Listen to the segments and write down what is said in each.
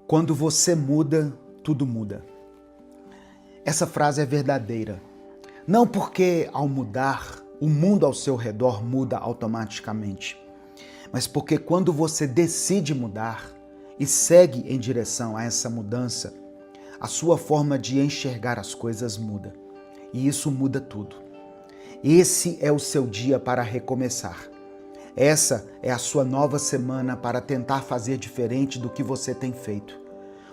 Quando você muda, tudo muda. Essa frase é verdadeira. Não porque ao mudar, o mundo ao seu redor muda automaticamente, mas porque quando você decide mudar e segue em direção a essa mudança, a sua forma de enxergar as coisas muda. E isso muda tudo. Esse é o seu dia para recomeçar. Essa é a sua nova semana para tentar fazer diferente do que você tem feito.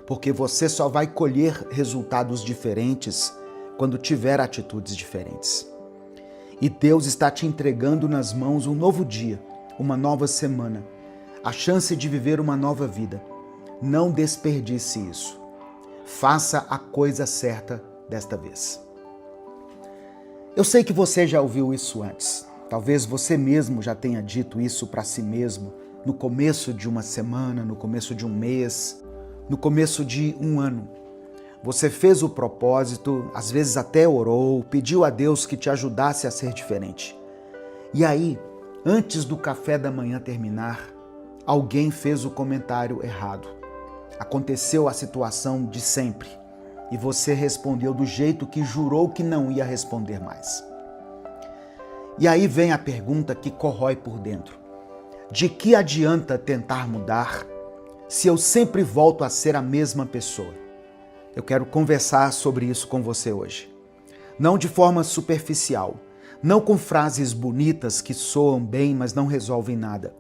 Porque você só vai colher resultados diferentes quando tiver atitudes diferentes. E Deus está te entregando nas mãos um novo dia, uma nova semana, a chance de viver uma nova vida. Não desperdice isso. Faça a coisa certa desta vez. Eu sei que você já ouviu isso antes. Talvez você mesmo já tenha dito isso para si mesmo no começo de uma semana, no começo de um mês, no começo de um ano. Você fez o propósito, às vezes até orou, pediu a Deus que te ajudasse a ser diferente. E aí, antes do café da manhã terminar, alguém fez o comentário errado. Aconteceu a situação de sempre e você respondeu do jeito que jurou que não ia responder mais. E aí vem a pergunta que corrói por dentro. De que adianta tentar mudar se eu sempre volto a ser a mesma pessoa? Eu quero conversar sobre isso com você hoje. Não de forma superficial, não com frases bonitas que soam bem, mas não resolvem nada.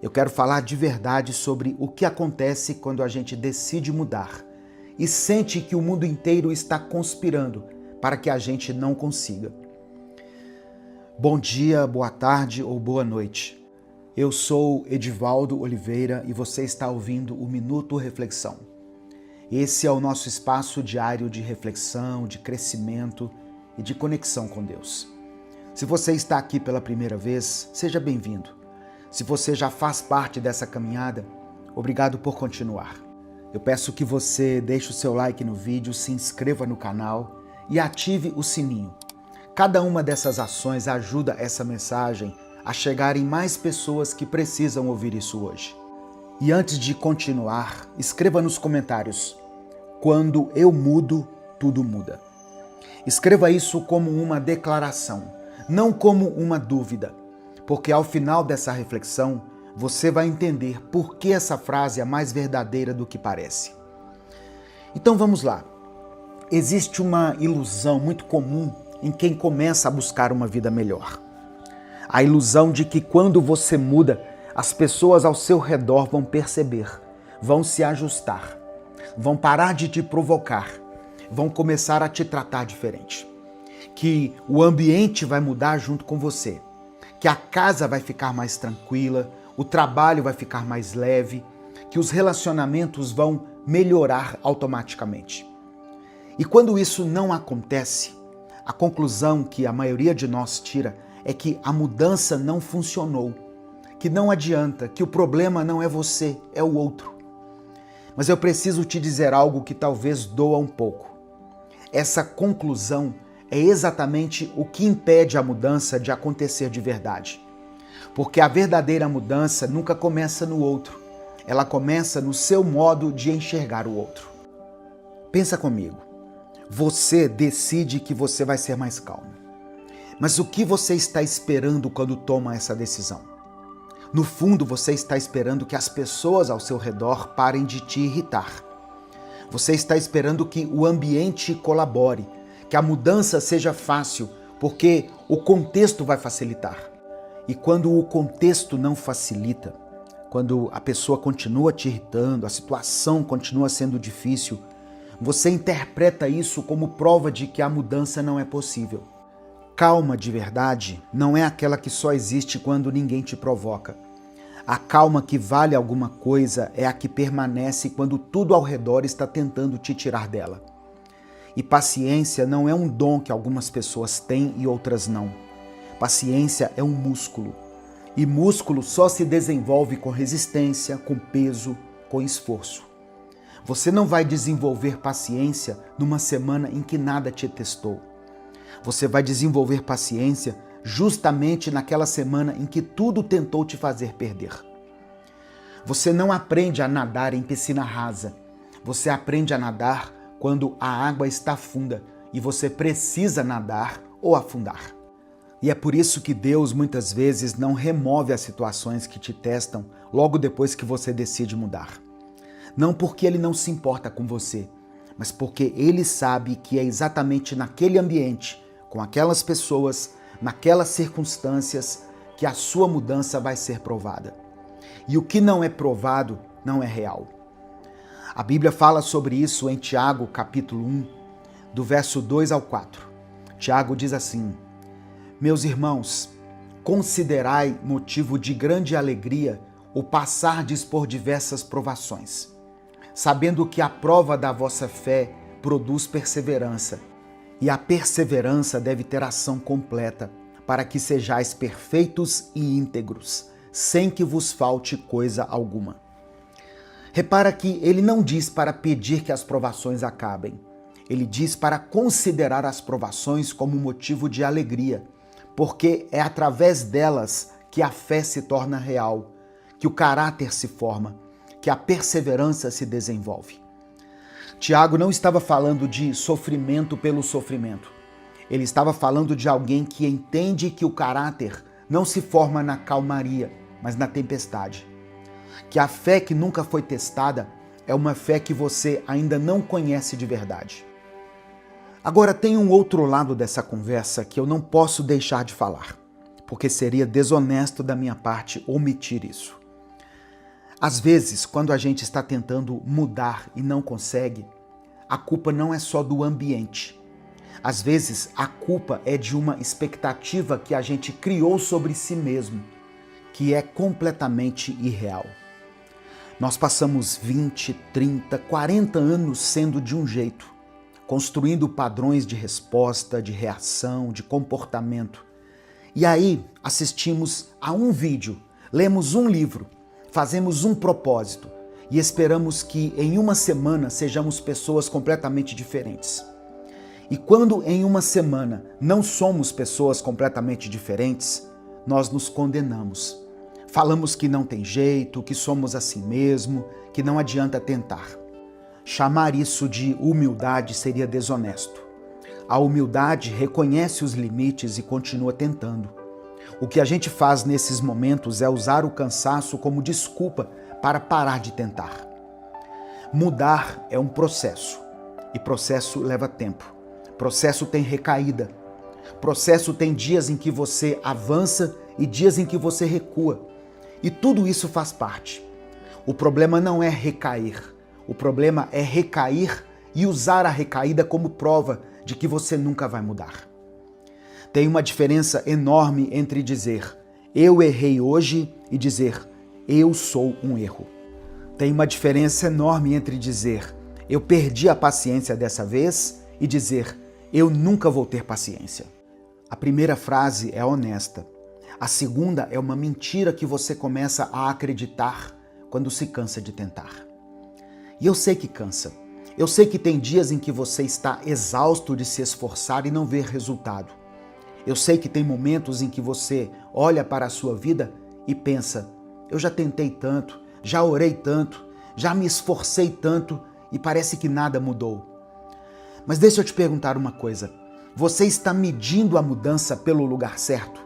Eu quero falar de verdade sobre o que acontece quando a gente decide mudar e sente que o mundo inteiro está conspirando para que a gente não consiga. Bom dia, boa tarde ou boa noite. Eu sou Edivaldo Oliveira e você está ouvindo o Minuto Reflexão. Esse é o nosso espaço diário de reflexão, de crescimento e de conexão com Deus. Se você está aqui pela primeira vez, seja bem-vindo. Se você já faz parte dessa caminhada, obrigado por continuar. Eu peço que você deixe o seu like no vídeo, se inscreva no canal e ative o sininho. Cada uma dessas ações ajuda essa mensagem a chegar em mais pessoas que precisam ouvir isso hoje. E antes de continuar, escreva nos comentários: quando eu mudo, tudo muda. Escreva isso como uma declaração, não como uma dúvida, porque ao final dessa reflexão, você vai entender por que essa frase é mais verdadeira do que parece. Então vamos lá. Existe uma ilusão muito comum em quem começa a buscar uma vida melhor. A ilusão de que quando você muda, as pessoas ao seu redor vão perceber, vão se ajustar, vão parar de te provocar, vão começar a te tratar diferente. Que o ambiente vai mudar junto com você, que a casa vai ficar mais tranquila, o trabalho vai ficar mais leve, que os relacionamentos vão melhorar automaticamente. E quando isso não acontece, a conclusão que a maioria de nós tira é que a mudança não funcionou, que não adianta, que o problema não é você, é o outro. Mas eu preciso te dizer algo que talvez doa um pouco. Essa conclusão é exatamente o que impede a mudança de acontecer de verdade. Porque a verdadeira mudança nunca começa no outro, ela começa no seu modo de enxergar o outro. Pensa comigo. Você decide que você vai ser mais calmo. Mas o que você está esperando quando toma essa decisão? No fundo, você está esperando que as pessoas ao seu redor parem de te irritar. Você está esperando que o ambiente colabore, que a mudança seja fácil, porque o contexto vai facilitar. E quando o contexto não facilita, quando a pessoa continua te irritando, a situação continua sendo difícil, você interpreta isso como prova de que a mudança não é possível. Calma de verdade não é aquela que só existe quando ninguém te provoca. A calma que vale alguma coisa é a que permanece quando tudo ao redor está tentando te tirar dela. E paciência não é um dom que algumas pessoas têm e outras não. Paciência é um músculo. E músculo só se desenvolve com resistência, com peso, com esforço. Você não vai desenvolver paciência numa semana em que nada te testou. Você vai desenvolver paciência justamente naquela semana em que tudo tentou te fazer perder. Você não aprende a nadar em piscina rasa. Você aprende a nadar quando a água está funda e você precisa nadar ou afundar. E é por isso que Deus muitas vezes não remove as situações que te testam logo depois que você decide mudar. Não porque Ele não se importa com você, mas porque Ele sabe que é exatamente naquele ambiente, com aquelas pessoas, naquelas circunstâncias, que a sua mudança vai ser provada. E o que não é provado não é real. A Bíblia fala sobre isso em Tiago, capítulo 1, do verso 2 ao 4. Tiago diz assim: Meus irmãos, considerai motivo de grande alegria o passardes por diversas provações, sabendo que a prova da vossa fé produz perseverança, e a perseverança deve ter ação completa, para que sejais perfeitos e íntegros, sem que vos falte coisa alguma. Repara que ele não diz para pedir que as provações acabem. Ele diz para considerar as provações como motivo de alegria, porque é através delas que a fé se torna real, que o caráter se forma, que a perseverança se desenvolve. Tiago não estava falando de sofrimento pelo sofrimento. Ele estava falando de alguém que entende que o caráter não se forma na calmaria, mas na tempestade. Que a fé que nunca foi testada é uma fé que você ainda não conhece de verdade. Agora tem um outro lado dessa conversa que eu não posso deixar de falar, porque seria desonesto da minha parte omitir isso. Às vezes, quando a gente está tentando mudar e não consegue, a culpa não é só do ambiente. Às vezes, a culpa é de uma expectativa que a gente criou sobre si mesmo, que é completamente irreal. Nós passamos 20, 30, 40 anos sendo de um jeito, construindo padrões de resposta, de reação, de comportamento. E aí assistimos a um vídeo, lemos um livro, fazemos um propósito e esperamos que em uma semana sejamos pessoas completamente diferentes. E quando em uma semana não somos pessoas completamente diferentes, nós nos condenamos. Falamos que não tem jeito, que somos assim mesmo, que não adianta tentar. Chamar isso de humildade seria desonesto. A humildade reconhece os limites e continua tentando. O que a gente faz nesses momentos é usar o cansaço como desculpa para parar de tentar. Mudar é um processo, e processo leva tempo. Processo tem recaída. Processo tem dias em que você avança e dias em que você recua. E tudo isso faz parte. O problema não é recair. O problema é recair e usar a recaída como prova de que você nunca vai mudar. Tem uma diferença enorme entre dizer eu errei hoje e dizer eu sou um erro. Tem uma diferença enorme entre dizer eu perdi a paciência dessa vez e dizer eu nunca vou ter paciência. A primeira frase é honesta. A segunda é uma mentira que você começa a acreditar quando se cansa de tentar. E eu sei que cansa. Eu sei que tem dias em que você está exausto de se esforçar e não ver resultado. Eu sei que tem momentos em que você olha para a sua vida e pensa, eu já tentei tanto, já orei tanto, já me esforcei tanto e parece que nada mudou. Mas deixa eu te perguntar uma coisa. Você está medindo a mudança pelo lugar certo?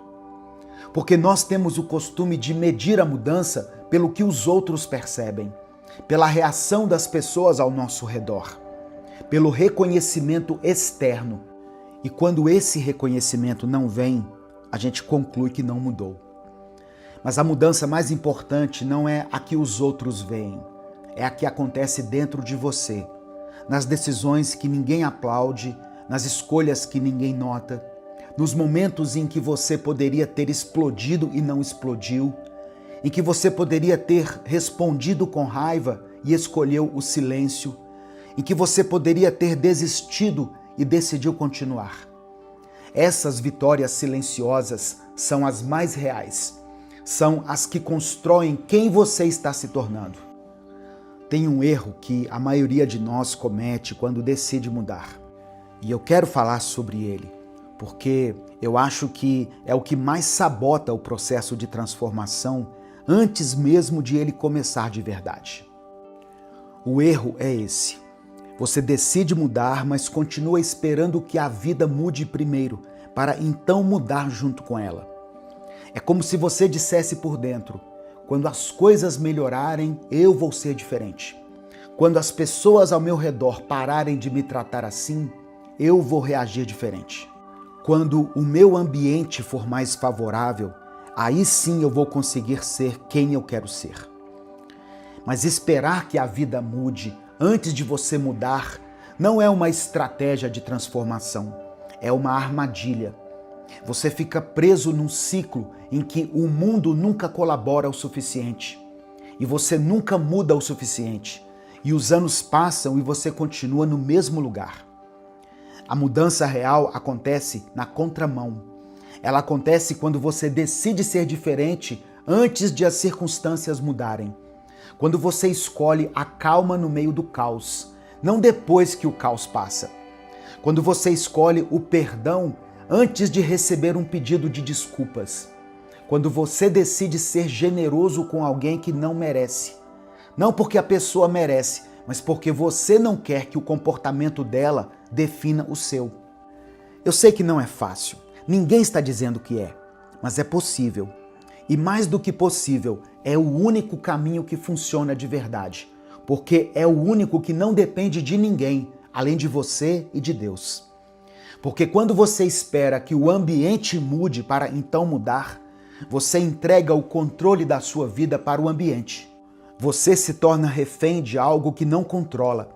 Porque nós temos o costume de medir a mudança pelo que os outros percebem, pela reação das pessoas ao nosso redor, pelo reconhecimento externo. E quando esse reconhecimento não vem, a gente conclui que não mudou. Mas a mudança mais importante não é a que os outros veem, é a que acontece dentro de você, nas decisões que ninguém aplaude, nas escolhas que ninguém nota, nos momentos em que você poderia ter explodido e não explodiu, em que você poderia ter respondido com raiva e escolheu o silêncio, em que você poderia ter desistido e decidiu continuar. Essas vitórias silenciosas são as mais reais, são as que constroem quem você está se tornando. Tem um erro que a maioria de nós comete quando decide mudar. E eu quero falar sobre ele, porque eu acho que é o que mais sabota o processo de transformação antes mesmo de ele começar de verdade. O erro é esse. Você decide mudar, mas continua esperando que a vida mude primeiro, para então mudar junto com ela. É como se você dissesse por dentro: quando as coisas melhorarem, eu vou ser diferente. Quando as pessoas ao meu redor pararem de me tratar assim, eu vou reagir diferente. Quando o meu ambiente for mais favorável, aí sim eu vou conseguir ser quem eu quero ser. Mas esperar que a vida mude antes de você mudar não é uma estratégia de transformação, é uma armadilha. Você fica preso num ciclo em que o mundo nunca colabora o suficiente e você nunca muda o suficiente. E os anos passam e você continua no mesmo lugar. A mudança real acontece na contramão. Ela acontece quando você decide ser diferente antes de as circunstâncias mudarem. Quando você escolhe a calma no meio do caos, não depois que o caos passa. Quando você escolhe o perdão antes de receber um pedido de desculpas. Quando você decide ser generoso com alguém que não merece. Não porque a pessoa merece, mas porque você não quer que o comportamento dela defina o seu. Eu sei que não é fácil, ninguém está dizendo que é, mas é possível. E mais do que possível, é o único caminho que funciona de verdade, porque é o único que não depende de ninguém, além de você e de Deus. Porque quando você espera que o ambiente mude para então mudar, você entrega o controle da sua vida para o ambiente. Você se torna refém de algo que não controla.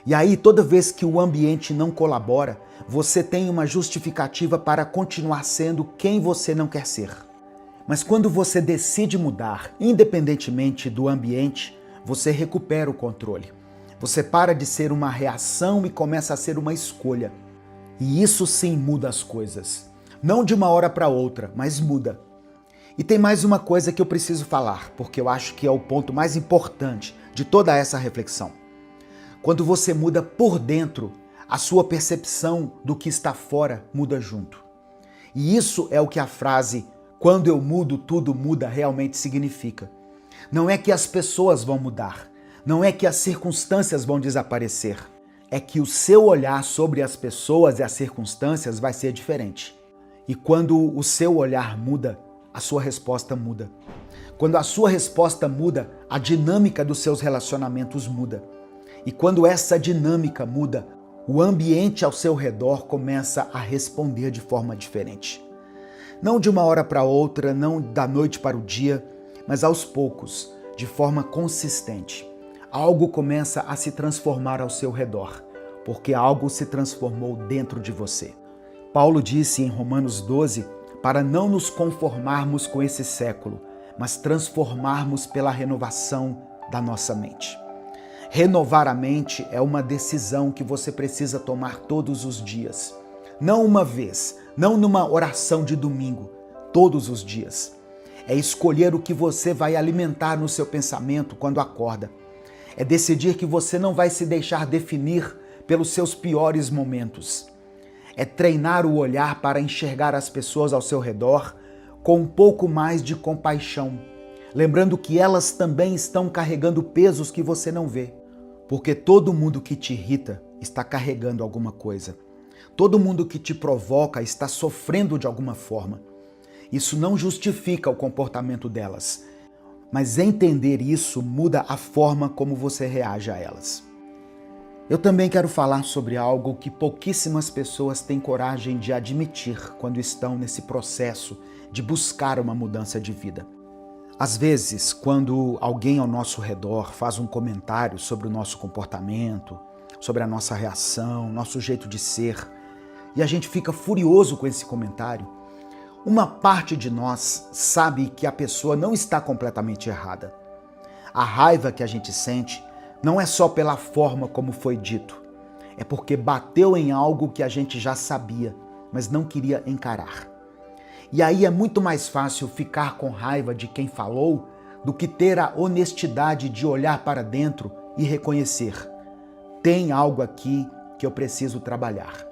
E aí, toda vez que o ambiente não colabora, você tem uma justificativa para continuar sendo quem você não quer ser. Mas quando você decide mudar, independentemente do ambiente, você recupera o controle. Você para de ser uma reação e começa a ser uma escolha. E isso sim muda as coisas. Não de uma hora para outra, mas muda. E tem mais uma coisa que eu preciso falar, porque eu acho que é o ponto mais importante de toda essa reflexão. Quando você muda por dentro, a sua percepção do que está fora muda junto. E isso é o que a frase "quando eu mudo, tudo muda" realmente significa. Não é que as pessoas vão mudar, não é que as circunstâncias vão desaparecer, é que o seu olhar sobre as pessoas e as circunstâncias vai ser diferente. E quando o seu olhar muda, a sua resposta muda. Quando a sua resposta muda, a dinâmica dos seus relacionamentos muda. E quando essa dinâmica muda, o ambiente ao seu redor começa a responder de forma diferente. Não de uma hora para outra, não da noite para o dia, mas aos poucos, de forma consistente. Algo começa a se transformar ao seu redor, porque algo se transformou dentro de você. Paulo disse em Romanos 12, para não nos conformarmos com esse século, mas transformarmos pela renovação da nossa mente. Renovar a mente é uma decisão que você precisa tomar todos os dias. Não uma vez, não numa oração de domingo, todos os dias. É escolher o que você vai alimentar no seu pensamento quando acorda. É decidir que você não vai se deixar definir pelos seus piores momentos. É treinar o olhar para enxergar as pessoas ao seu redor com um pouco mais de compaixão, lembrando que elas também estão carregando pesos que você não vê. Porque todo mundo que te irrita está carregando alguma coisa. Todo mundo que te provoca está sofrendo de alguma forma. Isso não justifica o comportamento delas, mas entender isso muda a forma como você reage a elas. Eu também quero falar sobre algo que pouquíssimas pessoas têm coragem de admitir quando estão nesse processo de buscar uma mudança de vida. Às vezes, quando alguém ao nosso redor faz um comentário sobre o nosso comportamento, sobre a nossa reação, nosso jeito de ser, e a gente fica furioso com esse comentário, uma parte de nós sabe que a pessoa não está completamente errada. A raiva que a gente sente não é só pela forma como foi dito, é porque bateu em algo que a gente já sabia, mas não queria encarar. E aí é muito mais fácil ficar com raiva de quem falou do que ter a honestidade de olhar para dentro e reconhecer: tem algo aqui que eu preciso trabalhar.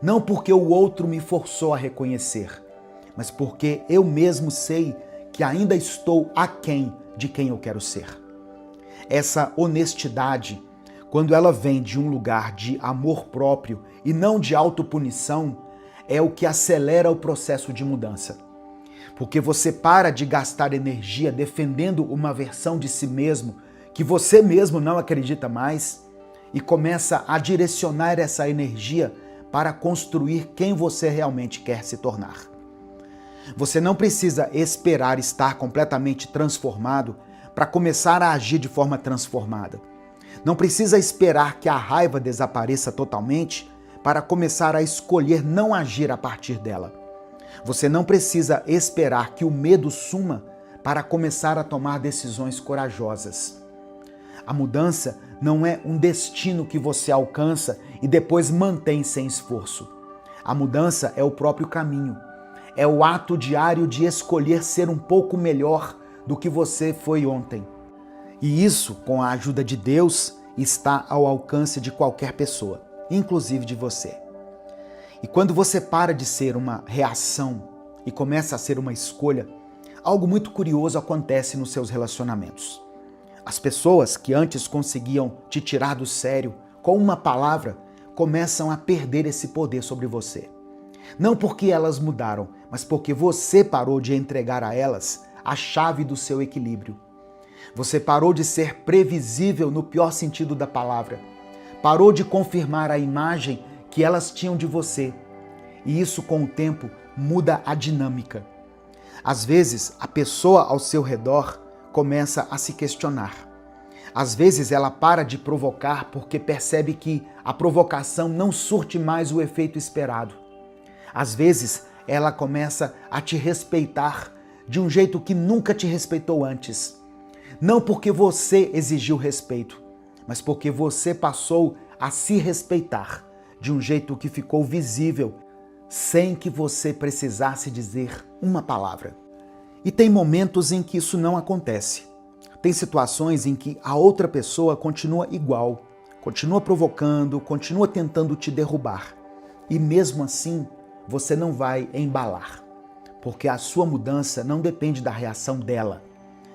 Não porque o outro me forçou a reconhecer, mas porque eu mesmo sei que ainda estou aquém de quem eu quero ser. Essa honestidade, quando ela vem de um lugar de amor próprio e não de autopunição, é o que acelera o processo de mudança. Porque você para de gastar energia defendendo uma versão de si mesmo que você mesmo não acredita mais e começa a direcionar essa energia para construir quem você realmente quer se tornar. Você não precisa esperar estar completamente transformado para começar a agir de forma transformada. Não precisa esperar que a raiva desapareça totalmente para começar a escolher não agir a partir dela. Você não precisa esperar que o medo suma para começar a tomar decisões corajosas. A mudança não é um destino que você alcança e depois mantém sem esforço. A mudança é o próprio caminho. É o ato diário de escolher ser um pouco melhor do que você foi ontem. E isso, com a ajuda de Deus, está ao alcance de qualquer pessoa, inclusive de você. E quando você para de ser uma reação e começa a ser uma escolha, algo muito curioso acontece nos seus relacionamentos. As pessoas que antes conseguiam te tirar do sério com uma palavra começam a perder esse poder sobre você. Não porque elas mudaram, mas porque você parou de entregar a elas a chave do seu equilíbrio. Você parou de ser previsível no pior sentido da palavra. Parou de confirmar a imagem que elas tinham de você. E isso, com o tempo, muda a dinâmica. Às vezes, a pessoa ao seu redor começa a se questionar. Às vezes, ela para de provocar porque percebe que a provocação não surte mais o efeito esperado. Às vezes, ela começa a te respeitar de um jeito que nunca te respeitou antes. Não porque você exigiu respeito, mas porque você passou a se respeitar de um jeito que ficou visível, sem que você precisasse dizer uma palavra. E tem momentos em que isso não acontece. Tem situações em que a outra pessoa continua igual, continua provocando, continua tentando te derrubar. E mesmo assim, você não vai embalar, porque a sua mudança não depende da reação dela.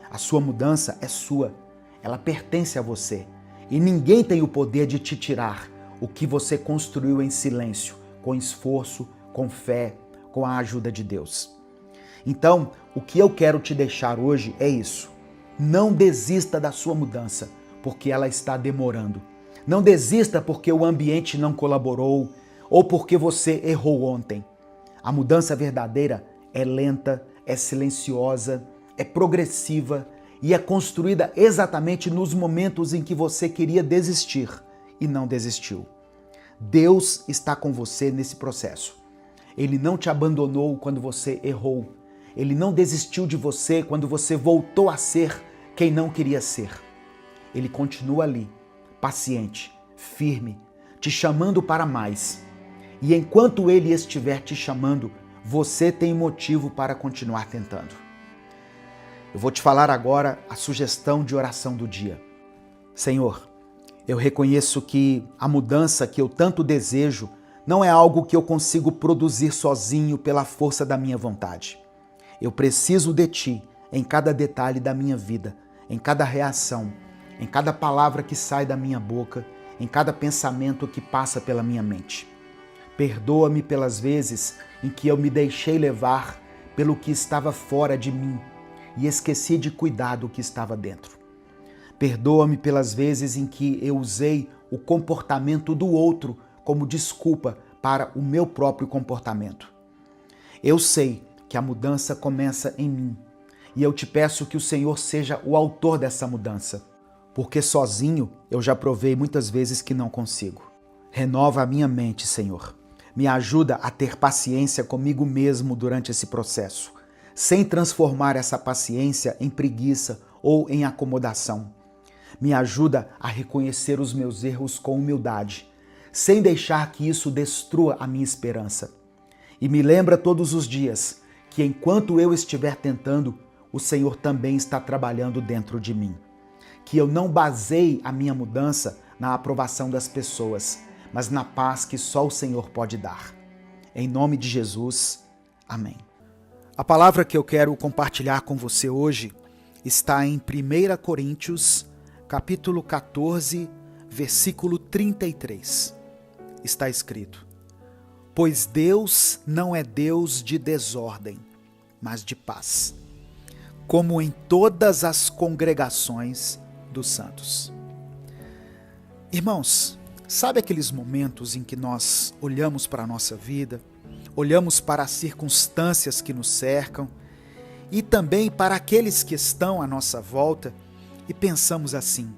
A sua mudança é sua, ela pertence a você. E ninguém tem o poder de te tirar o que você construiu em silêncio, com esforço, com fé, com a ajuda de Deus. Então, o que eu quero te deixar hoje é isso. Não desista da sua mudança, porque ela está demorando. Não desista porque o ambiente não colaborou ou porque você errou ontem. A mudança verdadeira é lenta, é silenciosa, é progressiva e é construída exatamente nos momentos em que você queria desistir e não desistiu. Deus está com você nesse processo. Ele não te abandonou quando você errou. Ele não desistiu de você quando você voltou a ser quem não queria ser. Ele continua ali, paciente, firme, te chamando para mais. E enquanto Ele estiver te chamando, você tem motivo para continuar tentando. Eu vou te falar agora a sugestão de oração do dia. Senhor, eu reconheço que a mudança que eu tanto desejo não é algo que eu consigo produzir sozinho pela força da minha vontade. Eu preciso de Ti em cada detalhe da minha vida, em cada reação, em cada palavra que sai da minha boca, em cada pensamento que passa pela minha mente. Perdoa-me pelas vezes em que eu me deixei levar pelo que estava fora de mim e esqueci de cuidar do que estava dentro. Perdoa-me pelas vezes em que eu usei o comportamento do outro como desculpa para o meu próprio comportamento. Eu sei que a mudança começa em mim e eu te peço que o Senhor seja o autor dessa mudança, porque sozinho eu já provei muitas vezes que não consigo. Renova a minha mente, Senhor. Me ajuda a ter paciência comigo mesmo durante esse processo, sem transformar essa paciência em preguiça ou em acomodação. Me ajuda a reconhecer os meus erros com humildade, sem deixar que isso destrua a minha esperança. E me lembra todos os dias que enquanto eu estiver tentando, o Senhor também está trabalhando dentro de mim. Que eu não baseie a minha mudança na aprovação das pessoas, mas na paz que só o Senhor pode dar. Em nome de Jesus, amém. A palavra que eu quero compartilhar com você hoje está em 1 Coríntios, capítulo 14, versículo 33. Está escrito: pois Deus não é Deus de desordem, mas de paz, como em todas as congregações dos santos. Irmãos, sabe aqueles momentos em que nós olhamos para a nossa vida, olhamos para as circunstâncias que nos cercam e também para aqueles que estão à nossa volta e pensamos assim: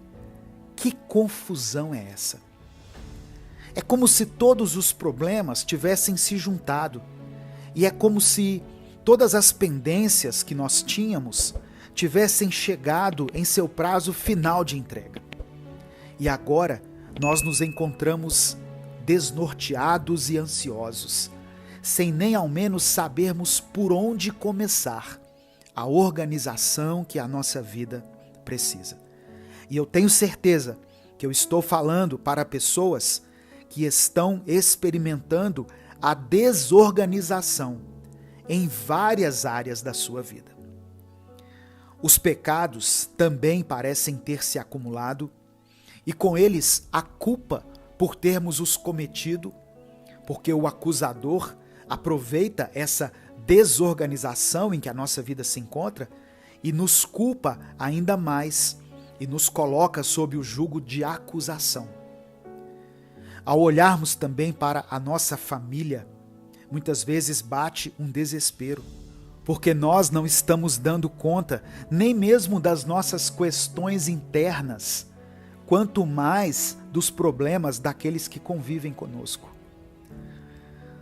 que confusão é essa? É como se todos os problemas tivessem se juntado e é como se todas as pendências que nós tínhamos tivessem chegado em seu prazo final de entrega. E agora nós nos encontramos desnorteados e ansiosos, sem nem ao menos sabermos por onde começar a organização que a nossa vida precisa. E eu tenho certeza que eu estou falando para pessoas que estão experimentando a desorganização em várias áreas da sua vida. Os pecados também parecem ter se acumulado e com eles a culpa por termos os cometido, porque o acusador aproveita essa desorganização em que a nossa vida se encontra e nos culpa ainda mais e nos coloca sob o jugo de acusação. Ao olharmos também para a nossa família, muitas vezes bate um desespero, porque nós não estamos dando conta nem mesmo das nossas questões internas, quanto mais dos problemas daqueles que convivem conosco.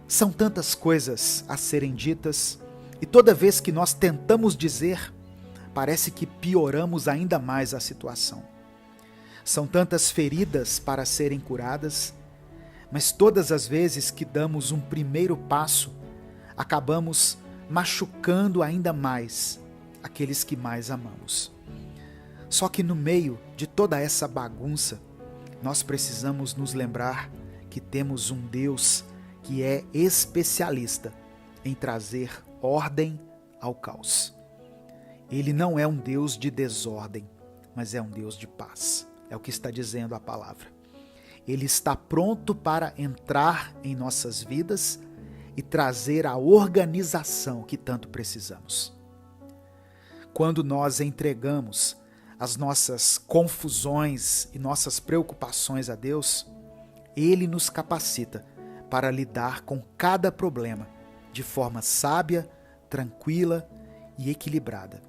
São tantas coisas a serem ditas, e toda vez que nós tentamos dizer, parece que pioramos ainda mais a situação. São tantas feridas para serem curadas, mas todas as vezes que damos um primeiro passo, acabamos machucando ainda mais aqueles que mais amamos. Só que no meio de toda essa bagunça, nós precisamos nos lembrar que temos um Deus que é especialista em trazer ordem ao caos. Ele não é um Deus de desordem, mas é um Deus de paz. É o que está dizendo a palavra. Ele está pronto para entrar em nossas vidas e trazer a organização que tanto precisamos. Quando nós entregamos as nossas confusões e nossas preocupações a Deus, Ele nos capacita para lidar com cada problema de forma sábia, tranquila e equilibrada.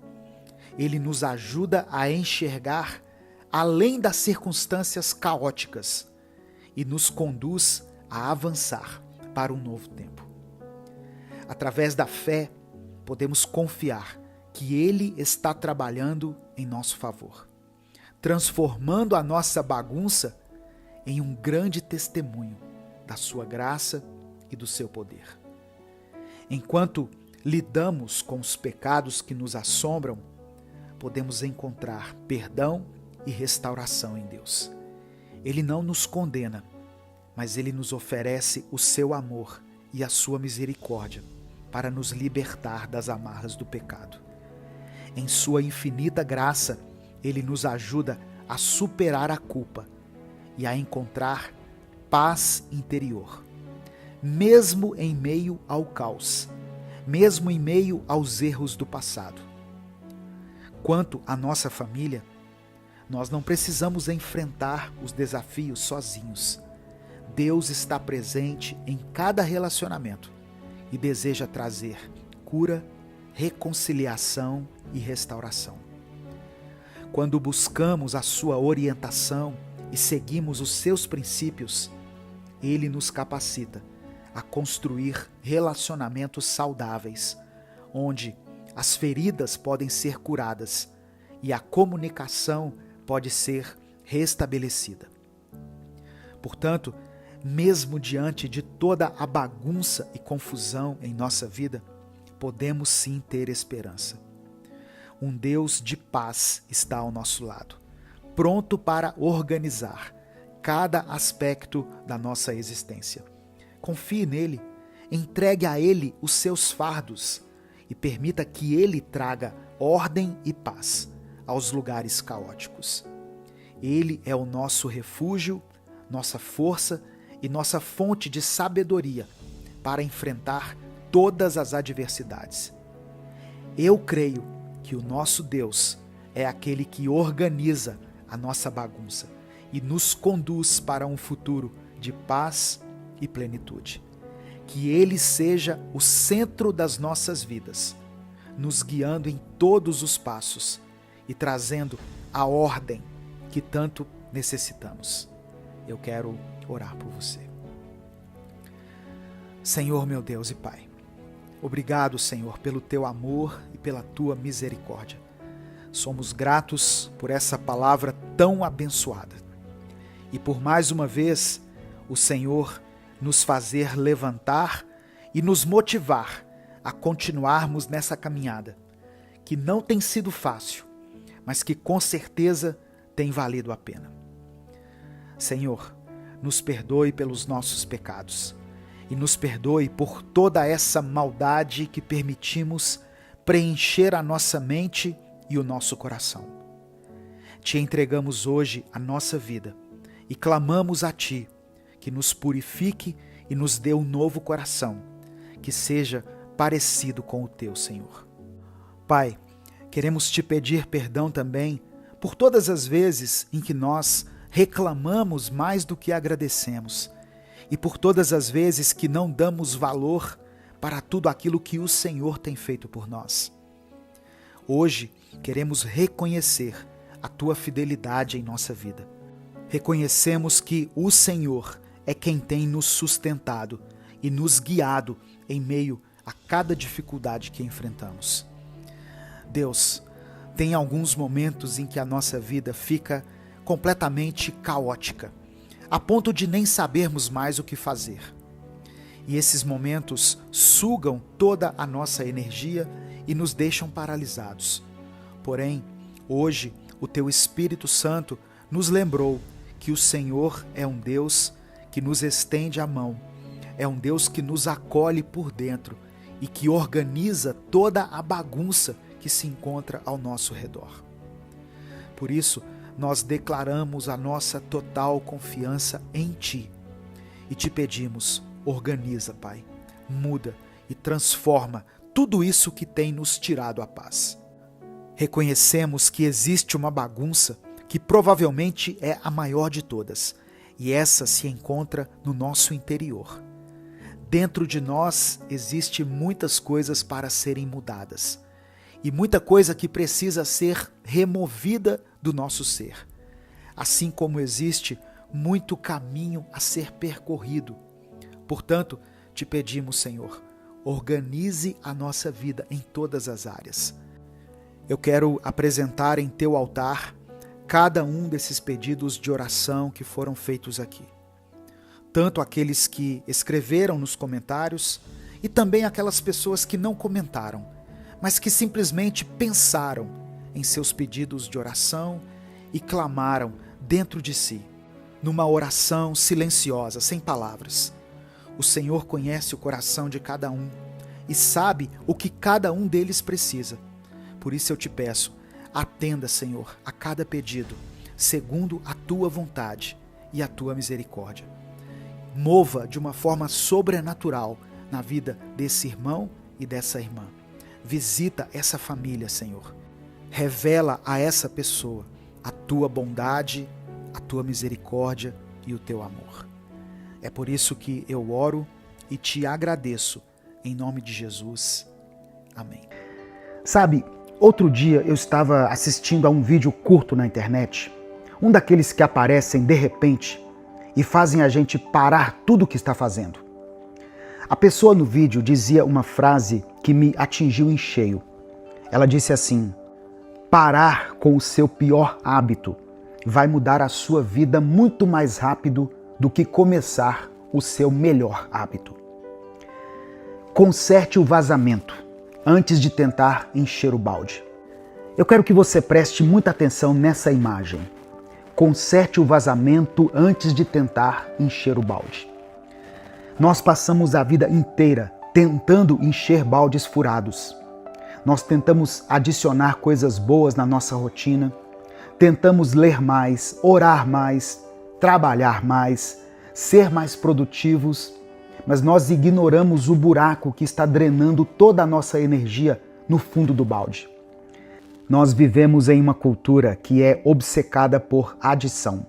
Ele nos ajuda a enxergar além das circunstâncias caóticas e nos conduz a avançar para um novo tempo. Através da fé, podemos confiar que Ele está trabalhando em nosso favor, transformando a nossa bagunça em um grande testemunho da sua graça e do seu poder. Enquanto lidamos com os pecados que nos assombram, podemos encontrar perdão e restauração em Deus. Ele não nos condena, mas Ele nos oferece o seu amor e a sua misericórdia para nos libertar das amarras do pecado. Em sua infinita graça, Ele nos ajuda a superar a culpa e a encontrar paz interior, mesmo em meio ao caos, mesmo em meio aos erros do passado. Quanto à nossa família, nós não precisamos enfrentar os desafios sozinhos. Deus está presente em cada relacionamento e deseja trazer cura, reconciliação e restauração. Quando buscamos a sua orientação e seguimos os seus princípios, Ele nos capacita a construir relacionamentos saudáveis, onde as feridas podem ser curadas e a comunicação pode ser restabelecida. Portanto, mesmo diante de toda a bagunça e confusão em nossa vida, podemos sim ter esperança. Um Deus de paz está ao nosso lado, pronto para organizar cada aspecto da nossa existência. Confie nele, entregue a Ele os seus fardos e permita que Ele traga ordem e paz aos lugares caóticos. Ele é o nosso refúgio, nossa força e nossa fonte de sabedoria para enfrentar todas as adversidades. Eu creio que o nosso Deus é aquele que organiza a nossa bagunça e nos conduz para um futuro de paz e plenitude. Que Ele seja o centro das nossas vidas, nos guiando em todos os passos e trazendo a ordem que tanto necessitamos. Eu quero orar por você. Senhor, meu Deus e Pai, obrigado, Senhor, pelo Teu amor e pela Tua misericórdia. Somos gratos por essa palavra tão abençoada. E por mais uma vez, o Senhor nos fazer levantar e nos motivar a continuarmos nessa caminhada, que não tem sido fácil, mas que com certeza tem valido a pena. Senhor, nos perdoe pelos nossos pecados e nos perdoe por toda essa maldade que permitimos preencher a nossa mente e o nosso coração. Te entregamos hoje a nossa vida e clamamos a Ti que nos purifique e nos dê um novo coração, que seja parecido com o Teu, Senhor. Pai, queremos Te pedir perdão também por todas as vezes em que nós reclamamos mais do que agradecemos e por todas as vezes que não damos valor para tudo aquilo que o Senhor tem feito por nós. Hoje queremos reconhecer a Tua fidelidade em nossa vida. Reconhecemos que o Senhor é quem tem nos sustentado e nos guiado em meio a cada dificuldade que enfrentamos. Deus, tem alguns momentos em que a nossa vida fica completamente caótica, a ponto de nem sabermos mais o que fazer. E esses momentos sugam toda a nossa energia e nos deixam paralisados. Porém, hoje, o Teu Espírito Santo nos lembrou que o Senhor é um Deus que nos estende a mão, é um Deus que nos acolhe por dentro e que organiza toda a bagunça que se encontra ao nosso redor. Por isso, nós declaramos a nossa total confiança em Ti e Te pedimos, organiza, Pai, muda e transforma tudo isso que tem nos tirado a paz. Reconhecemos que existe uma bagunça que provavelmente é a maior de todas, e essa se encontra no nosso interior. Dentro de nós existe muitas coisas para serem mudadas, e muita coisa que precisa ser removida do nosso ser, assim como existe muito caminho a ser percorrido. Portanto, Te pedimos, Senhor, organize a nossa vida em todas as áreas. Eu quero apresentar em Teu altar cada um desses pedidos de oração que foram feitos aqui. Tanto aqueles que escreveram nos comentários e também aquelas pessoas que não comentaram, mas que simplesmente pensaram em seus pedidos de oração e clamaram dentro de si, numa oração silenciosa, sem palavras. O Senhor conhece o coração de cada um e sabe o que cada um deles precisa. Por isso eu Te peço, atenda, Senhor, a cada pedido, segundo a Tua vontade e a Tua misericórdia. Mova de uma forma sobrenatural na vida desse irmão e dessa irmã. Visita essa família, Senhor. Revela a essa pessoa a Tua bondade, a Tua misericórdia e o Teu amor. É por isso que eu oro e Te agradeço, em nome de Jesus. Amém. Sabe, outro dia eu estava assistindo a um vídeo curto na internet, um daqueles que aparecem de repente e fazem a gente parar tudo o que está fazendo. A pessoa no vídeo dizia uma frase que me atingiu em cheio. Ela disse assim: parar com o seu pior hábito vai mudar a sua vida muito mais rápido do que começar o seu melhor hábito. Conserte o vazamento antes de tentar encher o balde. Eu quero que você preste muita atenção nessa imagem. Conserte o vazamento antes de tentar encher o balde. Nós passamos a vida inteira tentando encher baldes furados. Nós tentamos adicionar coisas boas na nossa rotina, tentamos ler mais, orar mais, trabalhar mais, ser mais produtivos, mas nós ignoramos o buraco que está drenando toda a nossa energia no fundo do balde. Nós vivemos em uma cultura que é obcecada por adição.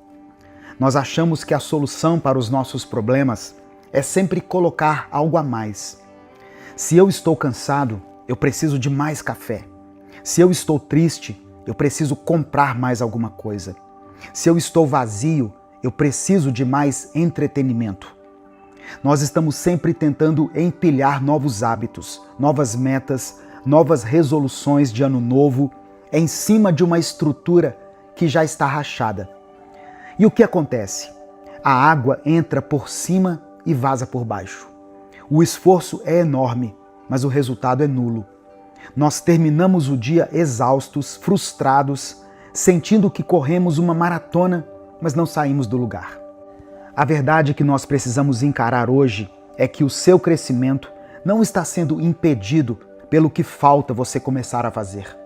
Nós achamos que a solução para os nossos problemas é sempre colocar algo a mais. Se eu estou cansado, eu preciso de mais café. Se eu estou triste, eu preciso comprar mais alguma coisa. Se eu estou vazio, eu preciso de mais entretenimento. Nós estamos sempre tentando empilhar novos hábitos, novas metas, novas resoluções de ano novo em cima de uma estrutura que já está rachada. E o que acontece? A água entra por cima e vaza por baixo. O esforço é enorme, mas o resultado é nulo. Nós terminamos o dia exaustos, frustrados, sentindo que corremos uma maratona, mas não saímos do lugar. A verdade que nós precisamos encarar hoje é que o seu crescimento não está sendo impedido pelo que falta você começar a fazer.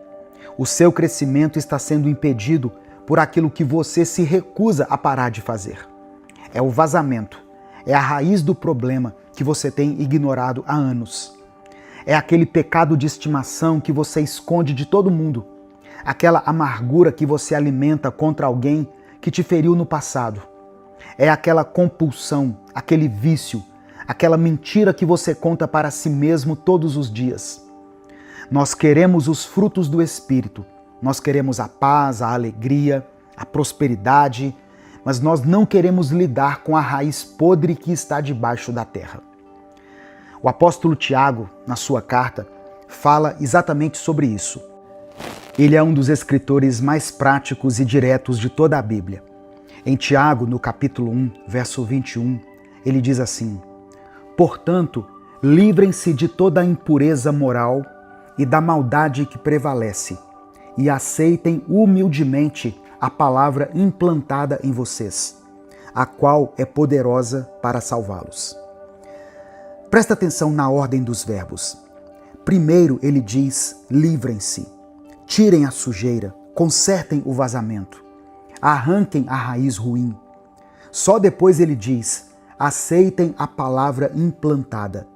O seu crescimento está sendo impedido por aquilo que você se recusa a parar de fazer. É o vazamento, é a raiz do problema que você tem ignorado há anos. É aquele pecado de estimação que você esconde de todo mundo, aquela amargura que você alimenta contra alguém que te feriu no passado. É aquela compulsão, aquele vício, aquela mentira que você conta para si mesmo todos os dias. Nós queremos os frutos do Espírito, nós queremos a paz, a alegria, a prosperidade, mas nós não queremos lidar com a raiz podre que está debaixo da terra. O apóstolo Tiago, na sua carta, fala exatamente sobre isso. Ele é um dos escritores mais práticos e diretos de toda a Bíblia. Em Tiago, no capítulo 1, verso 21, ele diz assim: portanto, livrem-se de toda a impureza moral e da maldade que prevalece, e aceitem humildemente a palavra implantada em vocês, a qual é poderosa para salvá-los. Presta atenção na ordem dos verbos. Primeiro ele diz: livrem-se, tirem a sujeira, consertem o vazamento, arranquem a raiz ruim. Só depois ele diz: aceitem a palavra implantada.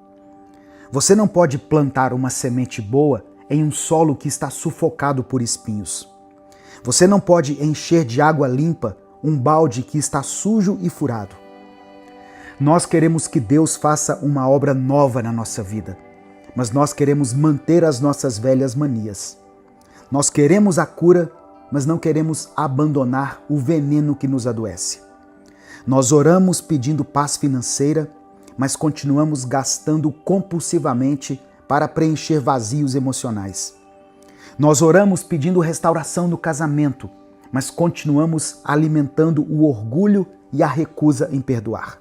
Você não pode plantar uma semente boa em um solo que está sufocado por espinhos. Você não pode encher de água limpa um balde que está sujo e furado. Nós queremos que Deus faça uma obra nova na nossa vida, mas nós queremos manter as nossas velhas manias. Nós queremos a cura, mas não queremos abandonar o veneno que nos adoece. Nós oramos pedindo paz financeira, mas continuamos gastando compulsivamente para preencher vazios emocionais. Nós oramos pedindo restauração no casamento, mas continuamos alimentando o orgulho e a recusa em perdoar.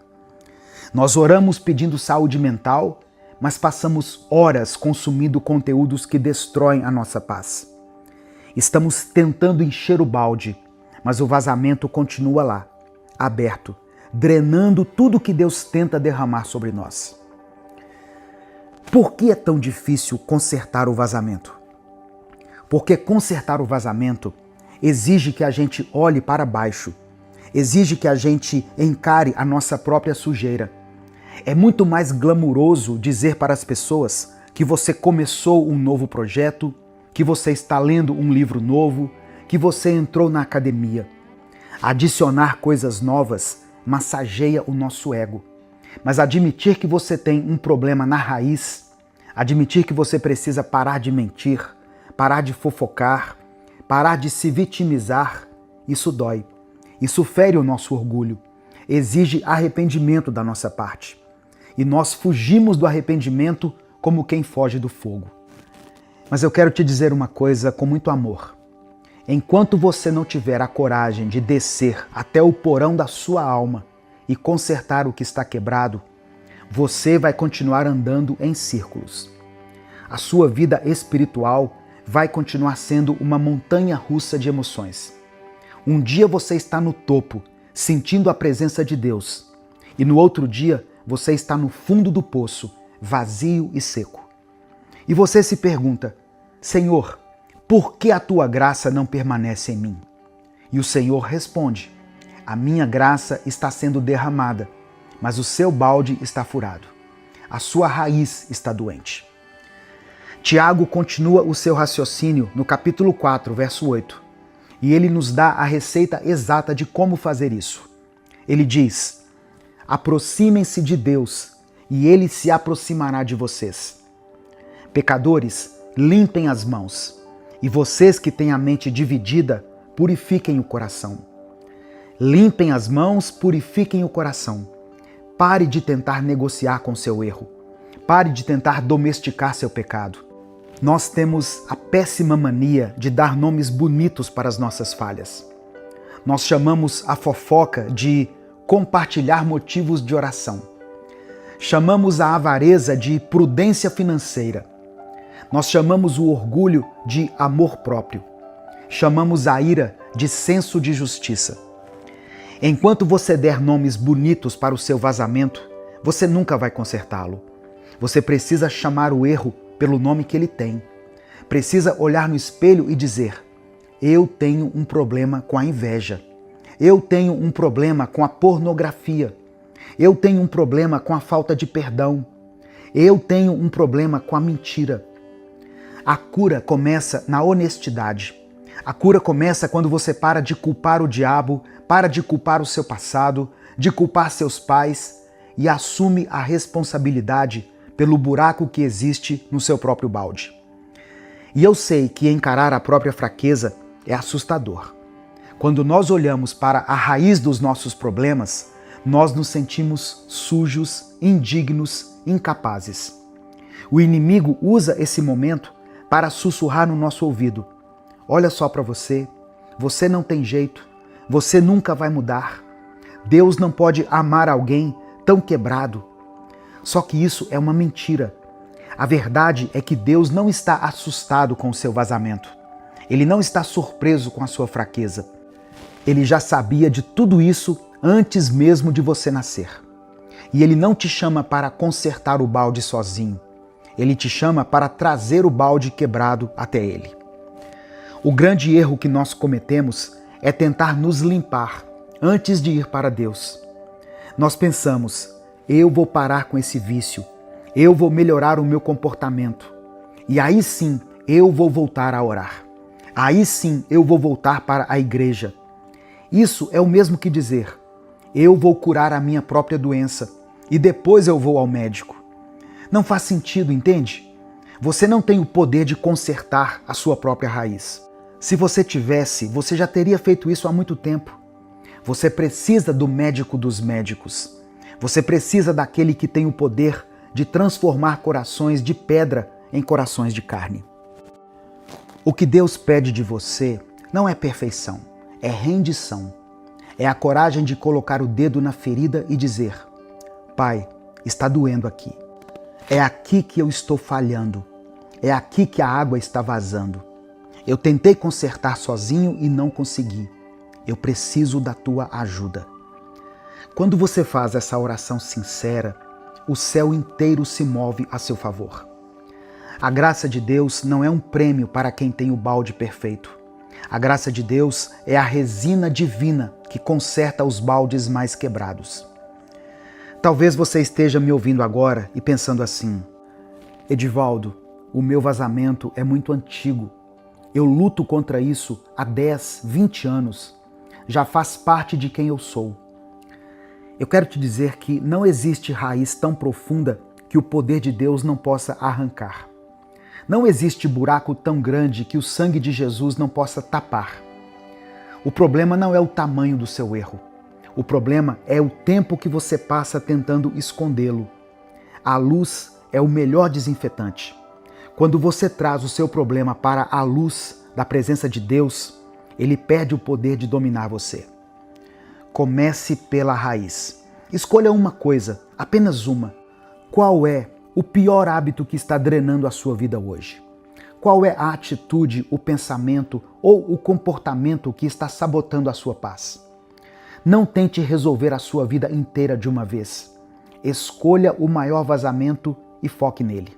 Nós oramos pedindo saúde mental, mas passamos horas consumindo conteúdos que destroem a nossa paz. Estamos tentando encher o balde, mas o vazamento continua lá, aberto, drenando tudo que Deus tenta derramar sobre nós. Por que é tão difícil consertar o vazamento? Porque consertar o vazamento exige que a gente olhe para baixo, exige que a gente encare a nossa própria sujeira. É muito mais glamuroso dizer para as pessoas que você começou um novo projeto, que você está lendo um livro novo, que você entrou na academia. Adicionar coisas novas massageia o nosso ego. Mas admitir que você tem um problema na raiz, admitir que você precisa parar de mentir, parar de fofocar, parar de se vitimizar, isso dói. Isso fere o nosso orgulho, exige arrependimento da nossa parte. E nós fugimos do arrependimento como quem foge do fogo. Mas eu quero te dizer uma coisa com muito amor. Enquanto você não tiver a coragem de descer até o porão da sua alma e consertar o que está quebrado, você vai continuar andando em círculos. A sua vida espiritual vai continuar sendo uma montanha-russa de emoções. Um dia você está no topo, sentindo a presença de Deus, e no outro dia você está no fundo do poço, vazio e seco. E você se pergunta: Senhor, por que a tua graça não permanece em mim? E o Senhor responde: a minha graça está sendo derramada, mas o seu balde está furado. A sua raiz está doente. Tiago continua o seu raciocínio no capítulo 4, verso 8. E ele nos dá a receita exata de como fazer isso. Ele diz: aproximem-se de Deus e ele se aproximará de vocês. Pecadores, limpem as mãos. E vocês que têm a mente dividida, purifiquem o coração. Limpem as mãos, purifiquem o coração. Pare de tentar negociar com seu erro. Pare de tentar domesticar seu pecado. Nós temos a péssima mania de dar nomes bonitos para as nossas falhas. Nós chamamos a fofoca de compartilhar motivos de oração. Chamamos a avareza de prudência financeira. Nós chamamos o orgulho de amor próprio. Chamamos a ira de senso de justiça. Enquanto você der nomes bonitos para o seu vazamento, você nunca vai consertá-lo. Você precisa chamar o erro pelo nome que ele tem. Precisa olhar no espelho e dizer: eu tenho um problema com a inveja. Eu tenho um problema com a pornografia. Eu tenho um problema com a falta de perdão. Eu tenho um problema com a mentira. A cura começa na honestidade. A cura começa quando você para de culpar o diabo, para de culpar o seu passado, de culpar seus pais e assume a responsabilidade pelo buraco que existe no seu próprio balde. E eu sei que encarar a própria fraqueza é assustador. Quando nós olhamos para a raiz dos nossos problemas, nós nos sentimos sujos, indignos, incapazes. O inimigo usa esse momento para sussurrar no nosso ouvido: olha só para você, você não tem jeito, você nunca vai mudar. Deus não pode amar alguém tão quebrado. Só que isso é uma mentira. A verdade é que Deus não está assustado com o seu vazamento. Ele não está surpreso com a sua fraqueza. Ele já sabia de tudo isso antes mesmo de você nascer. E Ele não te chama para consertar o balde sozinho. Ele te chama para trazer o balde quebrado até Ele. O grande erro que nós cometemos é tentar nos limpar antes de ir para Deus. Nós pensamos: eu vou parar com esse vício, eu vou melhorar o meu comportamento, e aí sim eu vou voltar a orar. Aí sim eu vou voltar para a igreja. Isso é o mesmo que dizer: eu vou curar a minha própria doença e depois eu vou ao médico. Não faz sentido, entende? Você não tem o poder de consertar a sua própria raiz. Se você tivesse, você já teria feito isso há muito tempo. Você precisa do médico dos médicos. Você precisa daquele que tem o poder de transformar corações de pedra em corações de carne. O que Deus pede de você não é perfeição, é rendição. É a coragem de colocar o dedo na ferida e dizer: Pai, está doendo aqui. É aqui que eu estou falhando. É aqui que a água está vazando. Eu tentei consertar sozinho e não consegui. Eu preciso da tua ajuda. Quando você faz essa oração sincera, o céu inteiro se move a seu favor. A graça de Deus não é um prêmio para quem tem o balde perfeito. A graça de Deus é a resina divina que conserta os baldes mais quebrados. Talvez você esteja me ouvindo agora e pensando assim: Edivaldo, o meu vazamento é muito antigo. Eu luto contra isso há 10, 20 anos. Já faz parte de quem eu sou. Eu quero te dizer que não existe raiz tão profunda que o poder de Deus não possa arrancar. Não existe buraco tão grande que o sangue de Jesus não possa tapar. O problema não é o tamanho do seu erro. O problema é o tempo que você passa tentando escondê-lo. A luz é o melhor desinfetante. Quando você traz o seu problema para a luz da presença de Deus, ele perde o poder de dominar você. Comece pela raiz. Escolha uma coisa, apenas uma. Qual é o pior hábito que está drenando a sua vida hoje? Qual é a atitude, o pensamento ou o comportamento que está sabotando a sua paz? Não tente resolver a sua vida inteira de uma vez. Escolha o maior vazamento e foque nele.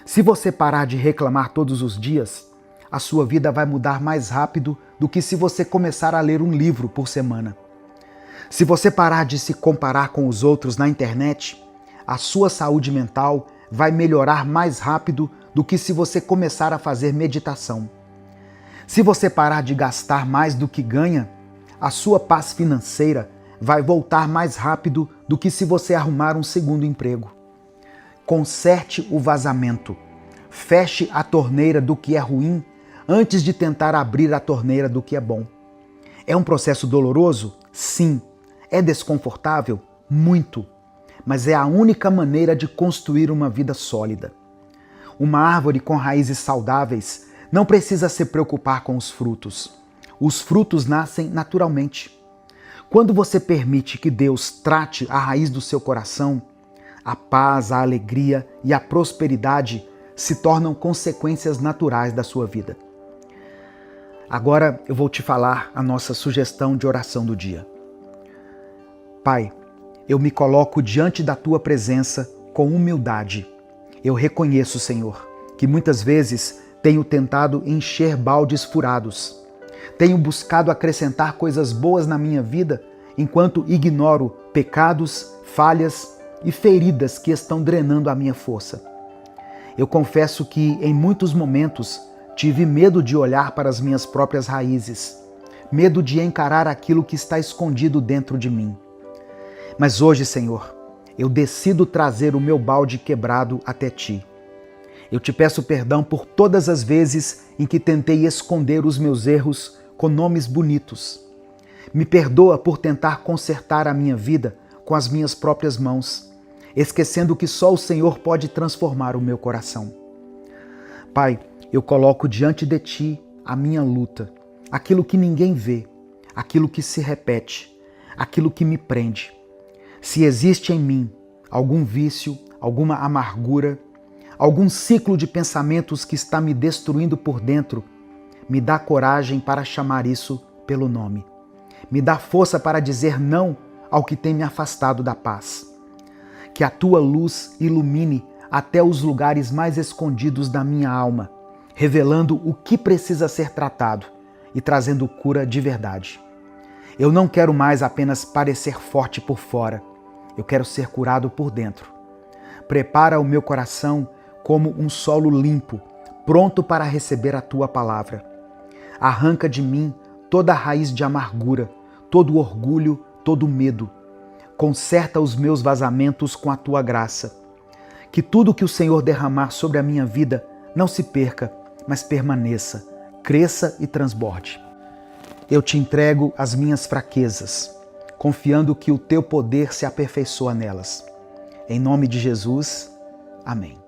Se você parar de reclamar todos os dias, a sua vida vai mudar mais rápido do que se você começar a ler um livro por semana. Se você parar de se comparar com os outros na internet, a sua saúde mental vai melhorar mais rápido do que se você começar a fazer meditação. Se você parar de gastar mais do que ganha, a sua paz financeira vai voltar mais rápido do que se você arrumar um segundo emprego. Conserte o vazamento. Feche a torneira do que é ruim antes de tentar abrir a torneira do que é bom. É um processo doloroso? Sim. É desconfortável? Muito. Mas é a única maneira de construir uma vida sólida. Uma árvore com raízes saudáveis não precisa se preocupar com os frutos. Os frutos nascem naturalmente. Quando você permite que Deus trate a raiz do seu coração, a paz, a alegria e a prosperidade se tornam consequências naturais da sua vida. Agora eu vou te falar a nossa sugestão de oração do dia. Pai, eu me coloco diante da Tua presença com humildade. Eu reconheço, Senhor, que muitas vezes tenho tentado encher baldes furados. Tenho buscado acrescentar coisas boas na minha vida, enquanto ignoro pecados, falhas e feridas que estão drenando a minha força. Eu confesso que, em muitos momentos, tive medo de olhar para as minhas próprias raízes, medo de encarar aquilo que está escondido dentro de mim. Mas hoje, Senhor, eu decido trazer o meu balde quebrado até Ti. Eu te peço perdão por todas as vezes em que tentei esconder os meus erros com nomes bonitos. Me perdoa por tentar consertar a minha vida com as minhas próprias mãos, esquecendo que só o Senhor pode transformar o meu coração. Pai, eu coloco diante de Ti a minha luta, aquilo que ninguém vê, aquilo que se repete, aquilo que me prende. Se existe em mim algum vício, alguma amargura, algum ciclo de pensamentos que está me destruindo por dentro, me dá coragem para chamar isso pelo nome. Me dá força para dizer não ao que tem me afastado da paz. Que a Tua luz ilumine até os lugares mais escondidos da minha alma, revelando o que precisa ser tratado e trazendo cura de verdade. Eu não quero mais apenas parecer forte por fora, eu quero ser curado por dentro. Prepara o meu coração como um solo limpo, pronto para receber a Tua palavra. Arranca de mim toda a raiz de amargura, todo orgulho, todo medo. Conserta os meus vazamentos com a Tua graça. Que tudo que o Senhor derramar sobre a minha vida não se perca, mas permaneça, cresça e transborde. Eu te entrego as minhas fraquezas, confiando que o Teu poder se aperfeiçoa nelas. Em nome de Jesus, amém.